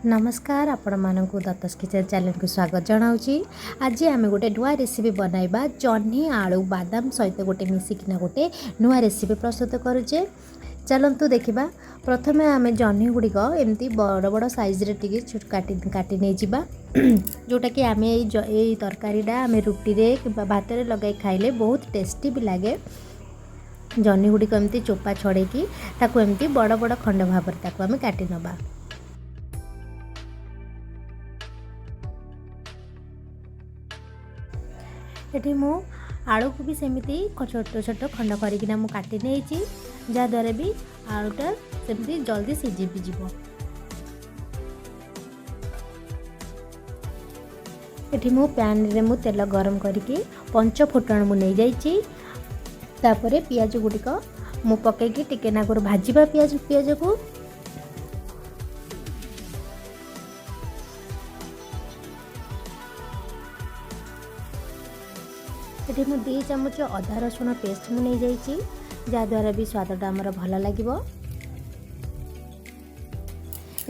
नमस्कार आपण मानक दत्तस किचन चैनल को स्वागत जनाऊँगी। आज आम गोटे नुआ रेसिपी बनइबा जह्नी आलू बादाम सहित गोटे मिसिकिना गोटे नुआ रेसिपी प्रस्तुत करुचे। चलतु देखा प्रथमे आम जह्नी गुड़िक एमती बड़ बड़ साइज्रे टी काटी नहीं जावा जोटा कि आम ये तरकारीटा आम रुटी कि भात लगे खाइले बहुत टेस्टी भी लगे। जह्नी गुड़िक एमती चोपा छड़ेकी ताकू एमती बड़ बड़ खंड भाव आम काटी नबा। ये मु आलू को भी सेमती छोट छोट खंड करना मु काटी नहीं जहाँद्वारा भी आलूटा सेमती जल्दी सीझी भी जीव। ये मु पैन रे मु तेल गरम करके 5 फुटण मु नहीं जाइए। तापर पियाज गुड़िक मु पकईकी टिके नागर भाजवा पियाज को ये मु 2 चामच अदा रसुण पेस्ट मु नहीं जाइए जहाँद्वारा भी स्वादटा आमर भल लगे।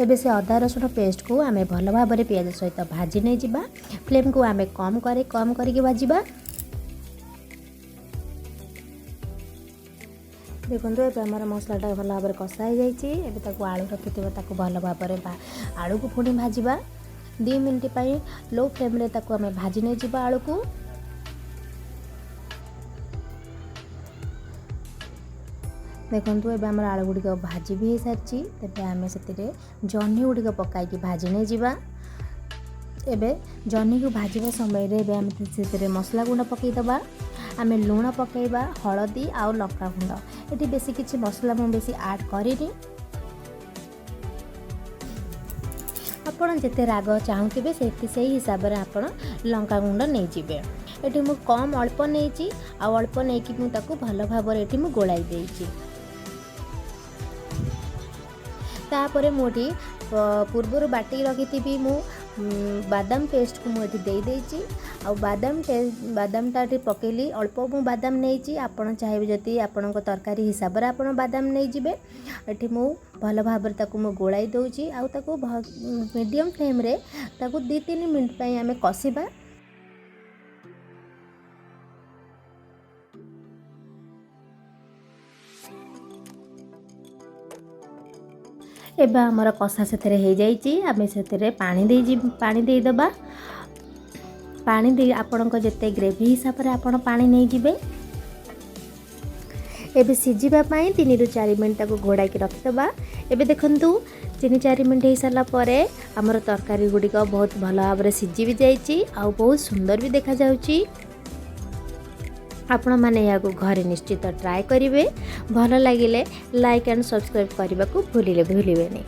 एबे से अदा रसुण पेस्ट को आम भल भाव में पियाज सहित भाजी नहीं जावा। फ्लेम को आम कम करके भाजवा। देखो ये आमर मसलाटा भल भाव में कषा हो जाए। आलू रखी भल भाव में आलू को पुणी भाजवा 2 मिनट लो फ्लेम रे आम भाजी नहीं जावा। आलू को देखो ये आम आलू गुड़िक भाजी भी हो सारी। तेज आम से जह्नी गुड़िक पकईकी भाजी नहीं जावा। एबे जह्नी को भाजवा समय आम से मसला गुंड पकईदबा। आम लुण पकईबा हलदी आउ लंका गुंड। ये बेसी किसी मसला मुझे बेसी ऐड करेनी। आपड़ जिते राग चाहूबे से हिसाब से आप लंका गुंड नहीं जीवे। ये मु कम अल्प नहीं अल्प नहीं कि भल भाव में गोलाई देइछि। तापर मुझे पूर्वर बाटी रखी थी मु बादाम पेस्ट को मुझे देदेछि। आ बादामटा पकेली अल्प मु बादाम नहीं आपड़ चाहिए जदि आपण तरकारी हिसाब से आप बादाम नहीं जीवे। ये मु भल भाव में गोलाई दूची आउ मीडियम फ्लेम रे 2-3 मिनट आम कषिबा। एबा हमर कषा से हो जाइए। आम से पानी देदबा। पानी दे आपण जिते ग्रेवी हिसाब से आप पानी नहीं जीवे। एबे सीझापी 3-4 मिनट घोड़ा की रखिदबा। एबे देखंतु 3-4 मिनट हो सारा पर आमर तरकारी गुड़िक बहुत भल भाव में सीझी भी जाइए आ बहुत सुंदर भी देखा जाउची। आपण माने या घरे निश्चित ट्राए करेंगे। भल लगिले लाइक एंड सब्सक्राइब करने को भूलिबेनी।